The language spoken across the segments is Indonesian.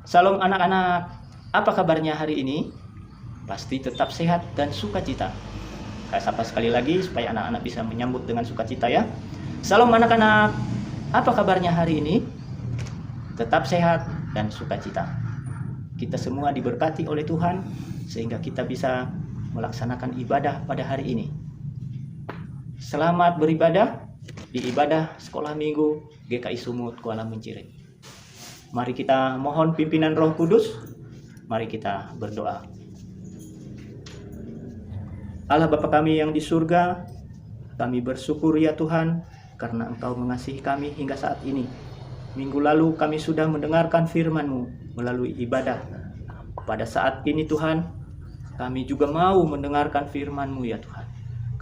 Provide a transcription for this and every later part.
Salam anak-anak, apa kabarnya hari ini? Pasti tetap sehat dan sukacita. Saya sapa sekali lagi supaya anak-anak bisa menyambut dengan sukacita ya. Salam anak-anak, apa kabarnya hari ini? Tetap sehat dan sukacita. Kita semua diberkati oleh Tuhan sehingga kita bisa melaksanakan ibadah pada hari ini. Selamat beribadah di ibadah sekolah minggu GKI Sumut Kuala Menciri. Mari kita mohon pimpinan Roh Kudus. Mari kita berdoa. Allah Bapa kami yang di surga, kami bersyukur ya Tuhan karena Engkau mengasihi kami hingga saat ini. Minggu lalu kami sudah mendengarkan firman-Mu melalui ibadah. Pada saat ini Tuhan, kami juga mau mendengarkan firman-Mu ya Tuhan.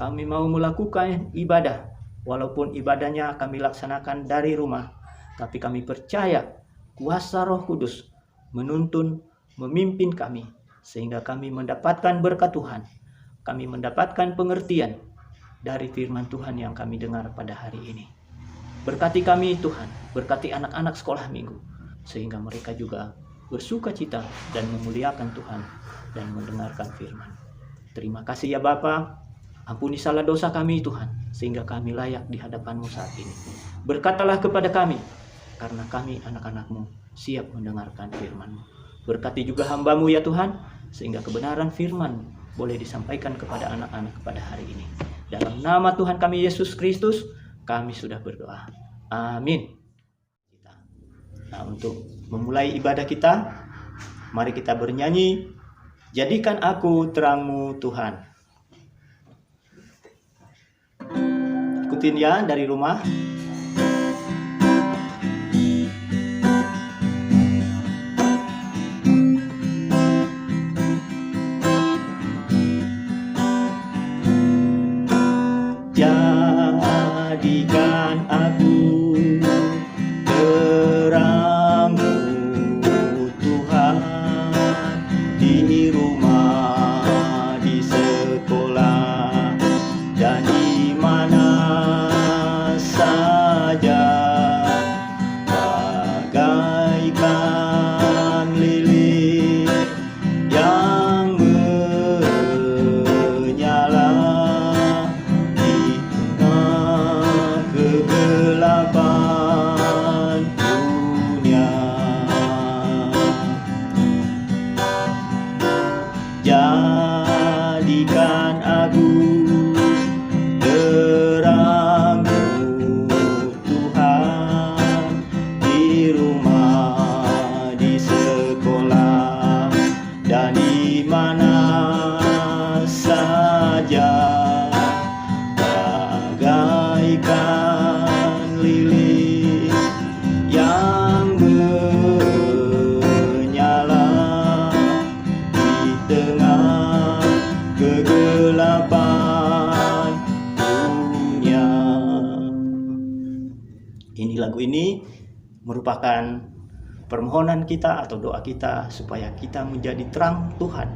Kami mau melakukan ibadah, walaupun ibadahnya kami laksanakan dari rumah. Tapi kami percaya kuasa Roh Kudus menuntun, memimpin kami, sehingga kami mendapatkan berkat Tuhan. Kami mendapatkan pengertian dari firman Tuhan yang kami dengar pada hari ini. Berkati kami Tuhan, berkati anak-anak sekolah minggu, sehingga mereka juga bersuka cita dan memuliakan Tuhan dan mendengarkan firman. Terima kasih ya Bapa, ampuni salah dosa kami Tuhan, sehingga kami layak di hadapan-Mu saat ini. Berkatalah kepada kami, karena kami anak-anak-Mu siap mendengarkan firman-Mu. Berkati juga hamba-Mu ya Tuhan, sehingga kebenaran firman boleh disampaikan kepada anak-anak pada hari ini. Dalam nama Tuhan kami Yesus Kristus, kami sudah berdoa. Amin. Nah, untuk memulai ibadah kita, mari kita bernyanyi, Jadikan Aku Terang-Mu Tuhan. Ikutin ya dari rumah. Jadikan aku terang-Mu Tuhan, di rumah, di sekolah, dan di mana saja, bagaikan lilin yang menyala di tengah kegelapan dunia. Jadikan aku terang-Mu Tuhan, di rumah, di sekolah, dan di mana saja, bagaikan lilin yang menyala di tengah kegelapan dunia. Ini lagu ini merupakan permohonan kita atau doa kita supaya kita menjadi terang Tuhan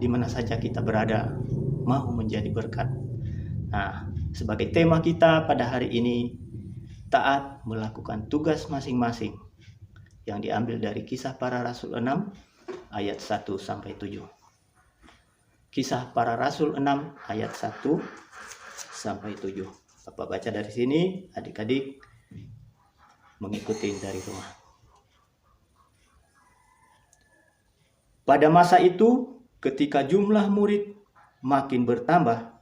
di mana saja kita berada, mau menjadi berkat. Nah, sebagai tema kita pada hari ini, taat melakukan tugas masing-masing, yang diambil dari Kisah Para Rasul 6 ayat 1 sampai 7. Kisah Para Rasul 6 ayat 1 sampai 7. Bapak baca dari sini, adik-adik mengikuti dari rumah. Pada masa itu, ketika jumlah murid makin bertambah,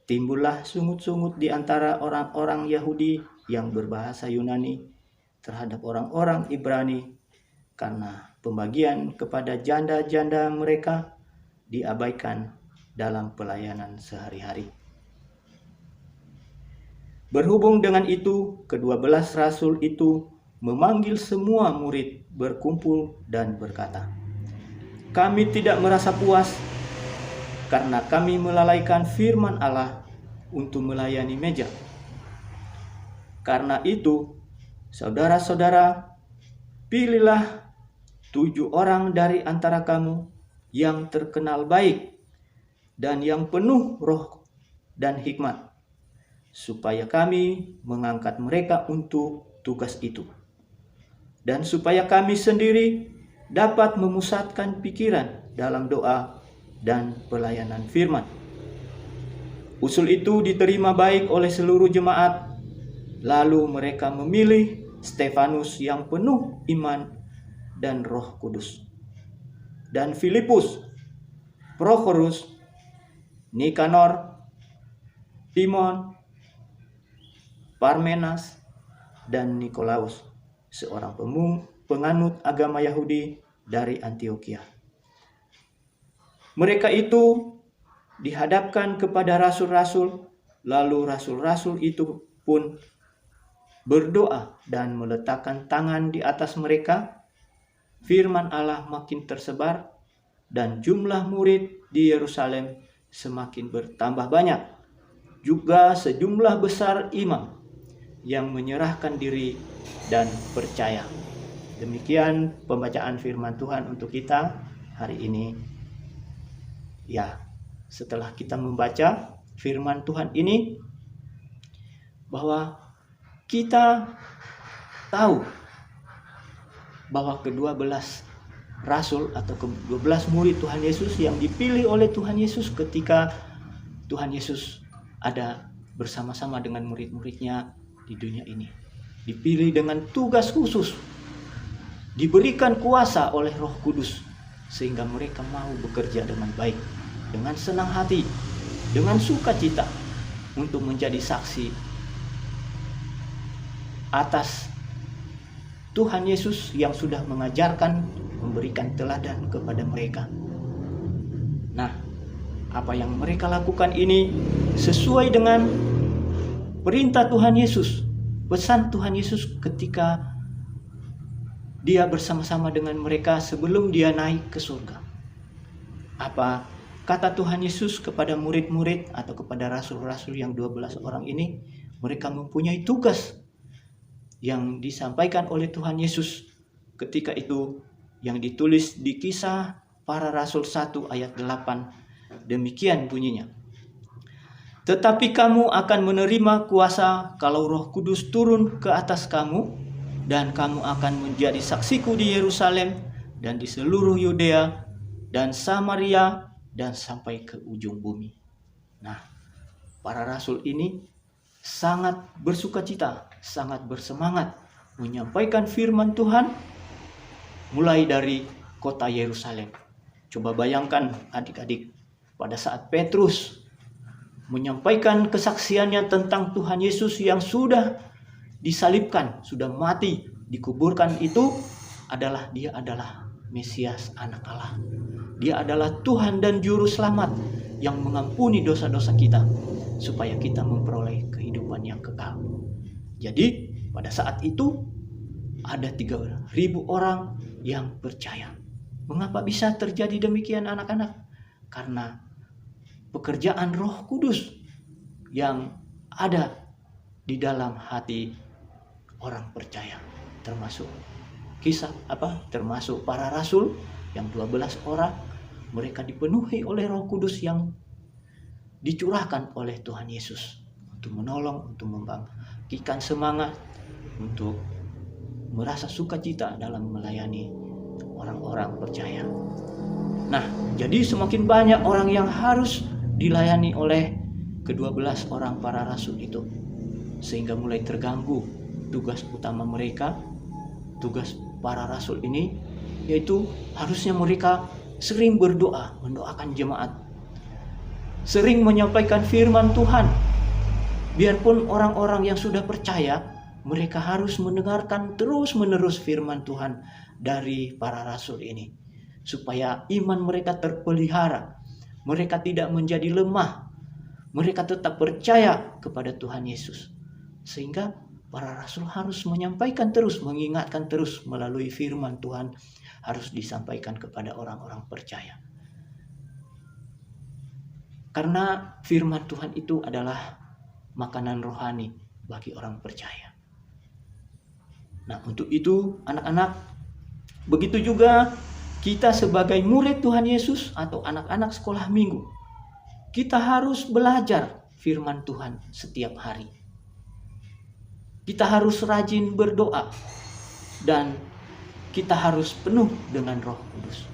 timbullah sungut-sungut di antara orang-orang Yahudi yang berbahasa Yunani terhadap orang-orang Ibrani, karena pembagian kepada janda-janda mereka diabaikan dalam pelayanan sehari-hari. Berhubung dengan itu, ke-12 rasul itu memanggil semua murid berkumpul dan berkata, "Kami tidak merasa puas karena kami melalaikan firman Allah untuk melayani meja. Karena itu, saudara-saudara, pilihlah 7 orang dari antara kamu yang terkenal baik dan yang penuh roh dan hikmat, supaya kami mengangkat mereka untuk tugas itu. Dan supaya kami sendiri dapat memusatkan pikiran dalam doa dan pelayanan firman. Usul itu diterima baik oleh seluruh jemaat. Lalu mereka memilih Stefanus yang penuh iman dan Roh Kudus, dan Filipus, Prokhorus, Nikanor, Timon, Parmenas, dan Nikolaus, seorang penganut agama Yahudi dari Antiokhia. Mereka itu dihadapkan kepada rasul-rasul, lalu rasul-rasul itu pun berdoa dan meletakkan tangan di atas mereka. Firman Allah makin tersebar dan jumlah murid di Yerusalem semakin bertambah banyak. Juga sejumlah besar imam yang menyerahkan diri dan percaya. Demikian pembacaan firman Tuhan untuk kita hari ini. Ya, setelah kita membaca firman Tuhan ini, bahwa kita tahu bahwa ke-12 rasul atau ke-12 murid Tuhan Yesus yang dipilih oleh Tuhan Yesus ketika Tuhan Yesus ada bersama-sama dengan murid-muridnya di dunia ini. Dipilih dengan tugas khusus, diberikan kuasa oleh Roh Kudus, sehingga mereka mau bekerja dengan baik, dengan senang hati, dengan sukacita untuk menjadi saksi atas Tuhan Yesus yang sudah mengajarkan, memberikan teladan kepada mereka. Nah, apa yang mereka lakukan ini sesuai dengan perintah Tuhan Yesus, pesan Tuhan Yesus ketika Dia bersama-sama dengan mereka sebelum Dia naik ke surga. Apa kata Tuhan Yesus kepada murid-murid atau kepada rasul-rasul yang 12 orang ini? Mereka mempunyai tugas yang disampaikan oleh Tuhan Yesus ketika itu, yang ditulis di Kisah Para Rasul 1 ayat 8. Demikian bunyinya. Tetapi kamu akan menerima kuasa kalau Roh Kudus turun ke atas kamu, dan kamu akan menjadi saksiku di Yerusalem dan di seluruh Yudea dan Samaria dan sampai ke ujung bumi. Nah, para rasul ini sangat bersukacita, sangat bersemangat menyampaikan firman Tuhan mulai dari kota Yerusalem. Coba bayangkan adik-adik, pada saat Petrus menyampaikan kesaksiannya tentang Tuhan Yesus yang sudah disalibkan, sudah mati, dikuburkan, itu adalah Dia adalah Mesias, anak Allah. Dia adalah Tuhan dan Juru Selamat yang mengampuni dosa-dosa kita, supaya kita memperoleh kehidupan yang kekal. Jadi pada saat itu ada 3.000 orang yang percaya. Mengapa bisa terjadi demikian anak-anak? Karena pekerjaan Roh Kudus yang ada di dalam hati orang percaya, termasuk termasuk para rasul yang 12 orang. Mereka dipenuhi oleh Roh Kudus yang dicurahkan oleh Tuhan Yesus untuk menolong, untuk membangkitkan semangat, untuk merasa sukacita dalam melayani orang-orang percaya. Nah, jadi semakin banyak orang yang harus dilayani oleh ke-12 orang para rasul itu, sehingga mulai terganggu tugas utama mereka. Tugas para rasul ini yaitu harusnya mereka sering berdoa, mendoakan jemaat, sering menyampaikan firman Tuhan. Biarpun orang-orang yang sudah percaya, mereka harus mendengarkan terus-menerus firman Tuhan dari para rasul ini, supaya iman mereka terpelihara, mereka tidak menjadi lemah, mereka tetap percaya kepada Tuhan Yesus. Sehingga para rasul harus menyampaikan terus, mengingatkan terus melalui firman Tuhan, harus disampaikan kepada orang-orang percaya. Karena firman Tuhan itu adalah makanan rohani bagi orang percaya. Nah, untuk itu anak-anak, begitu juga kita sebagai murid Tuhan Yesus atau anak-anak sekolah minggu, kita harus belajar firman Tuhan setiap hari. Kita harus rajin berdoa dan kita harus penuh dengan Roh Kudus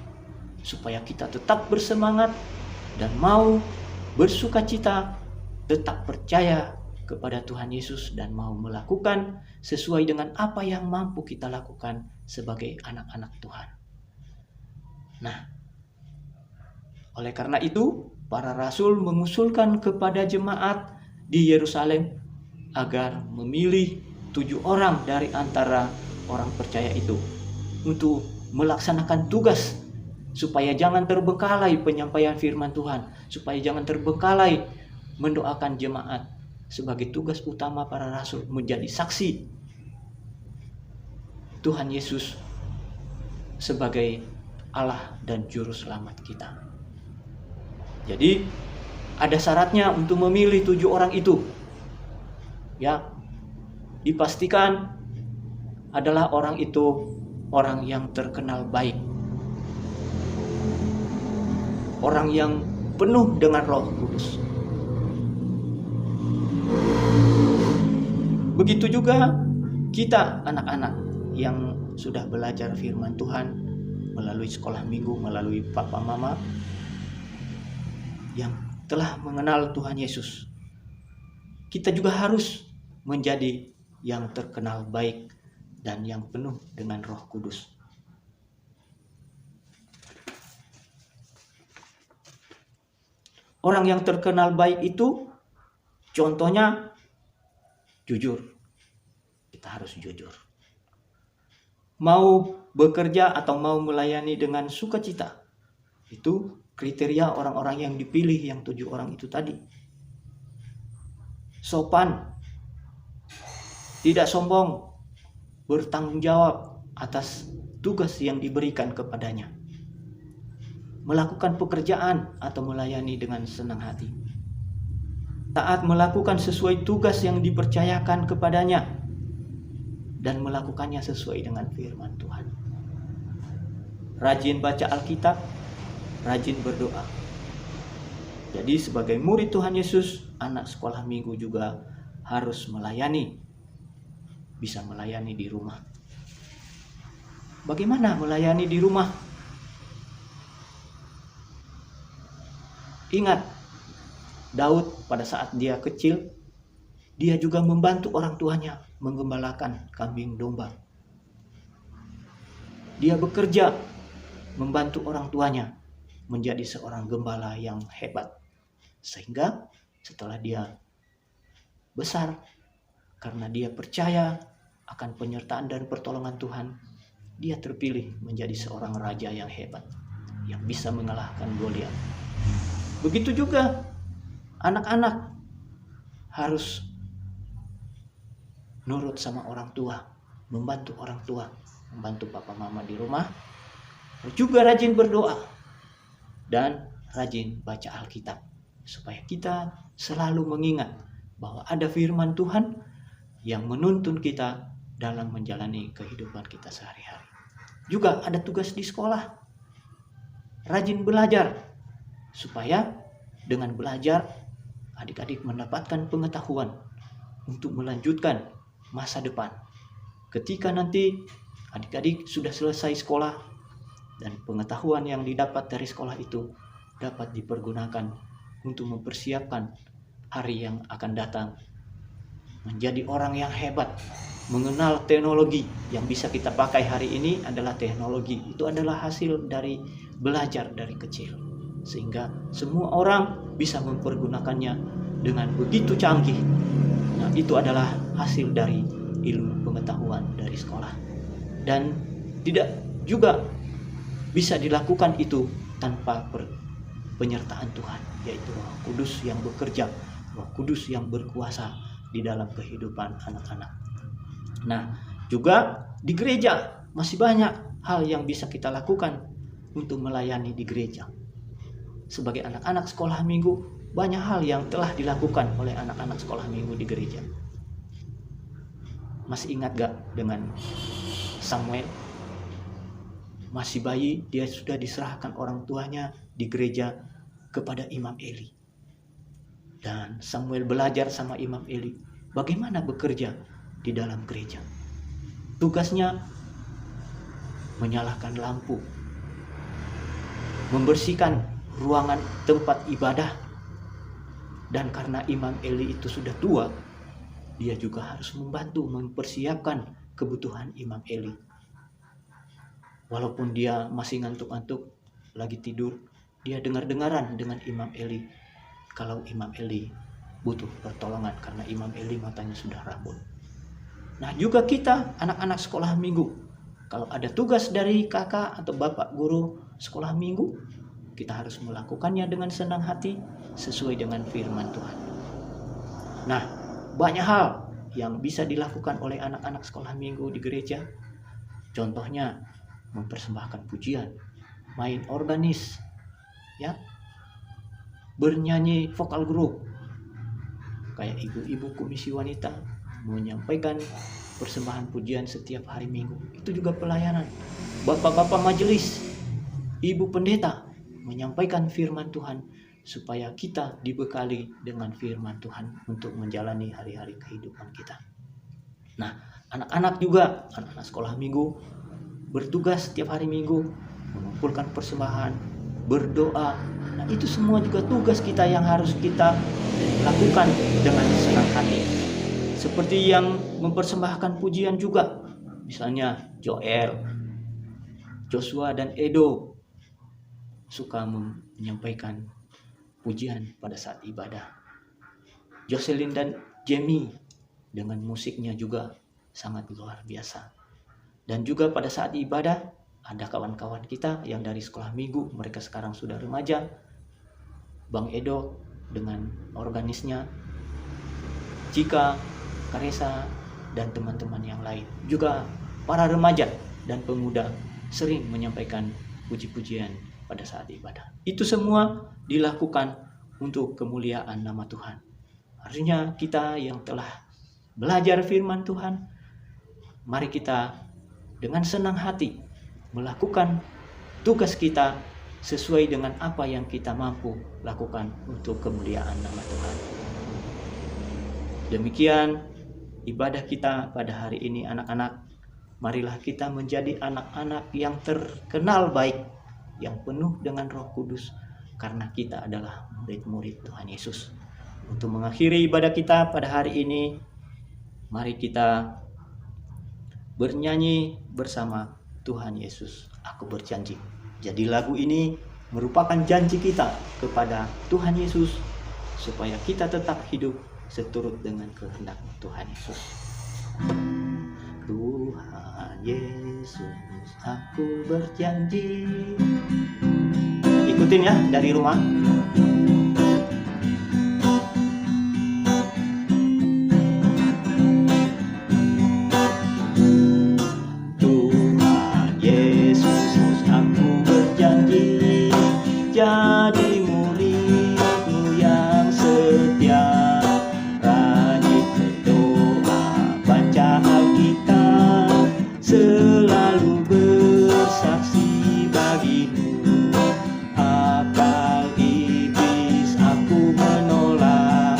supaya kita tetap bersemangat dan mau bersukacita, tetap percaya kepada Tuhan Yesus dan mau melakukan sesuai dengan apa yang mampu kita lakukan sebagai anak-anak Tuhan. Nah, oleh karena itu, para rasul mengusulkan kepada jemaat di Yerusalem agar memilih 7 orang dari antara orang percaya itu untuk melaksanakan tugas, supaya jangan terbengkalai penyampaian firman Tuhan, supaya jangan terbengkalai mendoakan jemaat. Sebagai tugas utama para rasul menjadi saksi Tuhan Yesus sebagai Allah dan Juru Selamat kita. Jadi ada syaratnya untuk memilih 7 orang itu. Ya, dipastikan adalah orang itu orang yang terkenal baik, orang yang penuh dengan Roh Kudus. Begitu juga kita anak-anak yang sudah belajar firman Tuhan melalui sekolah minggu, melalui papa mama yang telah mengenal Tuhan Yesus. Kita juga harus menjadi yang terkenal baik dan yang penuh dengan Roh Kudus. Orang yang terkenal baik itu contohnya jujur. Kita harus jujur. Mau bekerja atau mau melayani dengan sukacita. Itu kriteria orang-orang yang dipilih, yang 7 orang itu tadi. Sopan, tidak sombong, bertanggung jawab atas tugas yang diberikan kepadanya. Melakukan pekerjaan atau melayani dengan senang hati. Taat melakukan sesuai tugas yang dipercayakan kepadanya dan melakukannya sesuai dengan firman Tuhan. Rajin baca Alkitab, rajin berdoa. Jadi sebagai murid Tuhan Yesus, anak sekolah minggu juga harus melayani. Bisa melayani di rumah. Bagaimana melayani di rumah? Ingat, Daud pada saat dia kecil, dia juga membantu orang tuanya menggembalakan kambing domba. Dia bekerja membantu orang tuanya menjadi seorang gembala yang hebat. Sehingga setelah dia besar, karena dia percaya akan penyertaan dan pertolongan Tuhan, dia terpilih menjadi seorang raja yang hebat, yang bisa mengalahkan Goliat. Begitu juga anak-anak harus nurut sama orang tua, membantu orang tua, membantu papa mama di rumah, juga rajin berdoa dan rajin baca Alkitab, supaya kita selalu mengingat bahwa ada firman Tuhan yang menuntun kita dalam menjalani kehidupan kita sehari-hari. Juga ada tugas di sekolah, rajin belajar, supaya dengan belajar adik-adik mendapatkan pengetahuan untuk melanjutkan masa depan. Ketika nanti adik-adik sudah selesai sekolah dan pengetahuan yang didapat dari sekolah itu dapat dipergunakan untuk mempersiapkan hari yang akan datang. Menjadi orang yang hebat, mengenal teknologi yang bisa kita pakai hari ini adalah teknologi. Itu adalah hasil dari belajar dari kecil. Sehingga semua orang bisa mempergunakannya dengan begitu canggih. Nah, itu adalah hasil dari ilmu pengetahuan dari sekolah. Dan tidak juga bisa dilakukan itu tanpa penyertaan Tuhan, yaitu Roh Kudus yang bekerja, Roh Kudus yang berkuasa di dalam kehidupan anak-anak. Nah, juga di gereja masih banyak hal yang bisa kita lakukan untuk melayani di gereja. Sebagai anak-anak sekolah minggu, banyak hal yang telah dilakukan oleh anak-anak sekolah minggu di gereja. Masih ingat gak dengan Samuel? Masih bayi, dia sudah diserahkan orang tuanya di gereja kepada Imam Eli. Dan Samuel belajar sama Imam Eli bagaimana bekerja di dalam gereja. Tugasnya menyalakan lampu, membersihkan ruangan tempat ibadah. Dan karena Imam Eli itu sudah tua, dia juga harus membantu mempersiapkan kebutuhan Imam Eli. Walaupun dia masih ngantuk-ngantuk, lagi tidur, dia dengar-dengaran dengan Imam Eli kalau Imam Eli butuh pertolongan karena Imam Eli matanya sudah rabun. Nah, juga kita anak-anak sekolah minggu, kalau ada tugas dari kakak atau bapak guru sekolah minggu, kita harus melakukannya dengan senang hati sesuai dengan firman Tuhan. Nah, banyak hal yang bisa dilakukan oleh anak-anak sekolah minggu di gereja. Contohnya mempersembahkan pujian, main organis, ya, bernyanyi vokal grup, kayak ibu-ibu komisi wanita menyampaikan persembahan pujian setiap hari Minggu. Itu juga pelayanan. Bapak-bapak majelis, ibu pendeta menyampaikan firman Tuhan supaya kita dibekali dengan firman Tuhan untuk menjalani hari-hari kehidupan kita. Nah, anak-anak juga, anak-anak sekolah minggu bertugas setiap hari Minggu mengumpulkan persembahan, berdoa. Nah, itu semua juga tugas kita yang harus kita lakukan dengan senang hati. Seperti yang mempersembahkan pujian juga, misalnya Joel, Joshua dan Edo suka menyampaikan pujian pada saat ibadah. Jocelyn dan Jamie dengan musiknya juga sangat luar biasa. Dan juga pada saat ibadah ada kawan-kawan kita yang dari sekolah minggu, mereka sekarang sudah remaja, Bang Edo dengan organisnya, Cika, Karesa, dan teman-teman yang lain. Juga para remaja dan pemuda sering menyampaikan puji-pujian pada saat ibadah. Itu semua dilakukan untuk kemuliaan nama Tuhan. Artinya kita yang telah belajar firman Tuhan, mari kita dengan senang hati melakukan tugas kita sesuai dengan apa yang kita mampu lakukan untuk kemuliaan nama Tuhan. Demikian ibadah kita pada hari ini, anak-anak. Marilah kita menjadi anak-anak yang terkenal baik, yang penuh dengan Roh Kudus, karena kita adalah murid-murid Tuhan Yesus. Untuk mengakhiri ibadah kita pada hari ini, mari kita bernyanyi bersama Tuhan Yesus, aku berjanji. Jadi lagu ini merupakan janji kita kepada Tuhan Yesus supaya kita tetap hidup seturut dengan kehendak Tuhan Yesus. Tuhan Yesus, aku berjanji. Ikutin ya dari rumah. Jadi muridmu yang setia, rajin berdoa, baca Alkitab, selalu bersaksi bagimu. Akal iblis aku menolak,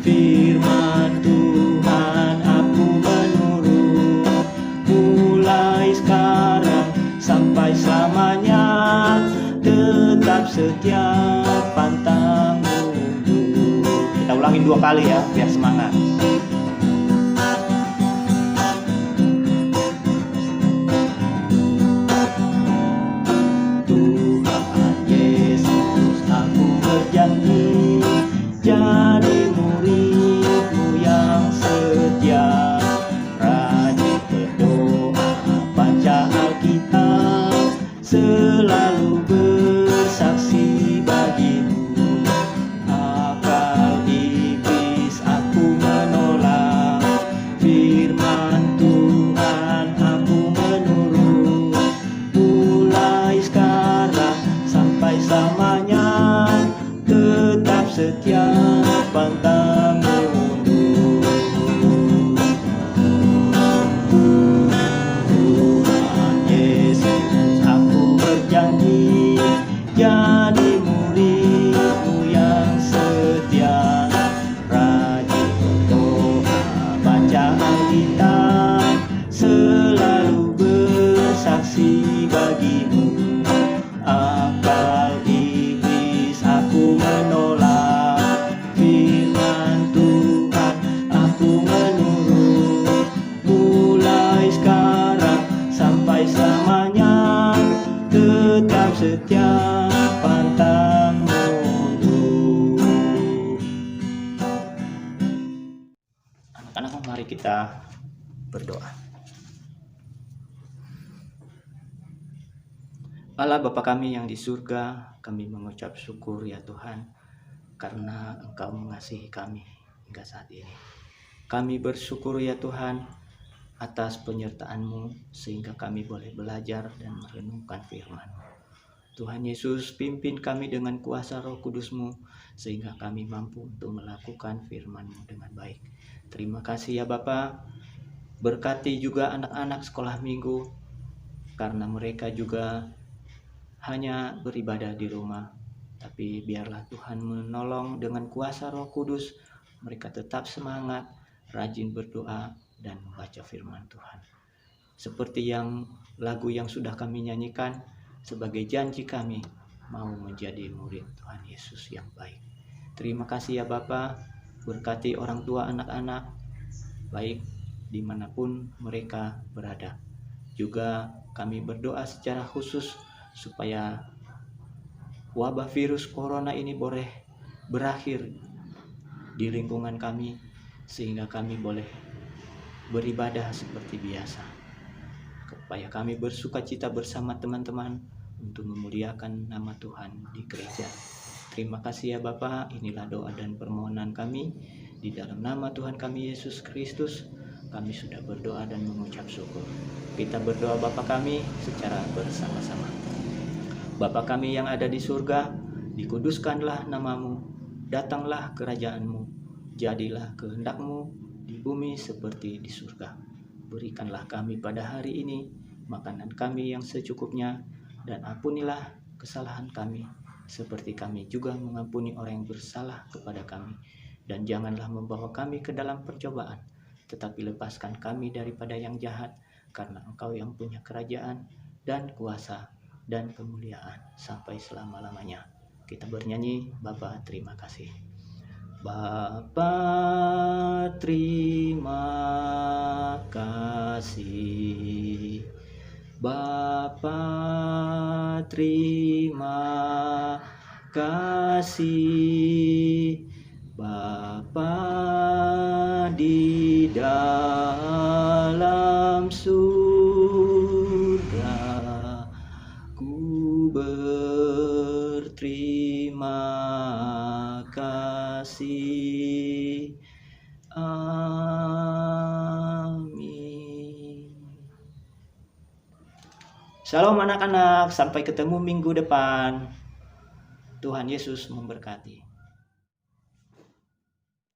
firman Tuhan aku menurut. Mulai sekarang sampai selamanya, tetap setia pantang mundur. Kita ulangin 2 kali ya, biar semangat. Tuhan Yesus, aku berjanji jadi muridmu yang setia, rajin berdoa, baca Alkitab, selalu bersaksi bagimu. Akal iblis aku menolak, firman Tuhan aku menurut. Mulai sekarang sampai selamanya, tetap setia pantang mundur. Tuhan Yesus, aku berjanji setiap pantang mundur. Anak-anak, mari kita berdoa. Allah Bapa kami yang di surga, kami mengucap syukur ya Tuhan, karena Engkau mengasihi kami hingga saat ini. Kami bersyukur ya Tuhan atas penyertaan-Mu sehingga kami boleh belajar dan merenungkan firman-Mu. Tuhan Yesus, pimpin kami dengan kuasa Roh Kudus-Mu sehingga kami mampu untuk melakukan firman-Mu dengan baik. Terima kasih ya Bapa. Berkati juga anak-anak sekolah minggu, karena mereka juga hanya beribadah di rumah, tapi biarlah Tuhan menolong dengan kuasa Roh Kudus, mereka tetap semangat, rajin berdoa dan membaca firman Tuhan. Seperti yang lagu yang sudah kami nyanyikan, sebagai janji kami mau menjadi murid Tuhan Yesus yang baik. Terima kasih ya Bapa. Berkati orang tua anak-anak, baik dimanapun mereka berada. Juga kami berdoa secara khusus supaya wabah virus corona ini boleh berakhir di lingkungan kami, sehingga kami boleh beribadah seperti biasa. Supaya kami bersukacita bersama teman-teman untuk memuliakan nama Tuhan di gereja. Terima kasih ya Bapa. Inilah doa dan permohonan kami. Di dalam nama Tuhan kami Yesus Kristus, kami sudah berdoa dan mengucap syukur. Kita berdoa Bapa kami secara bersama-sama. Bapa kami yang ada di surga, dikuduskanlah nama-Mu, datanglah kerajaan-Mu, jadilah kehendak-Mu di bumi seperti di surga. Berikanlah kami pada hari ini makanan kami yang secukupnya, dan ampunilah kesalahan kami, seperti kami juga mengampuni orang yang bersalah kepada kami. Dan janganlah membawa kami ke dalam percobaan, tetapi lepaskan kami daripada yang jahat, karena Engkau yang punya kerajaan dan kuasa dan kemuliaan sampai selama-lamanya. Kita bernyanyi, Bapa terima kasih. Bapa terima kasih. Bapa terima kasih. Bapa di dalam surga, ku berterima kasih. Amin. Shalom anak-anak, sampai ketemu minggu depan. Tuhan Yesus memberkati.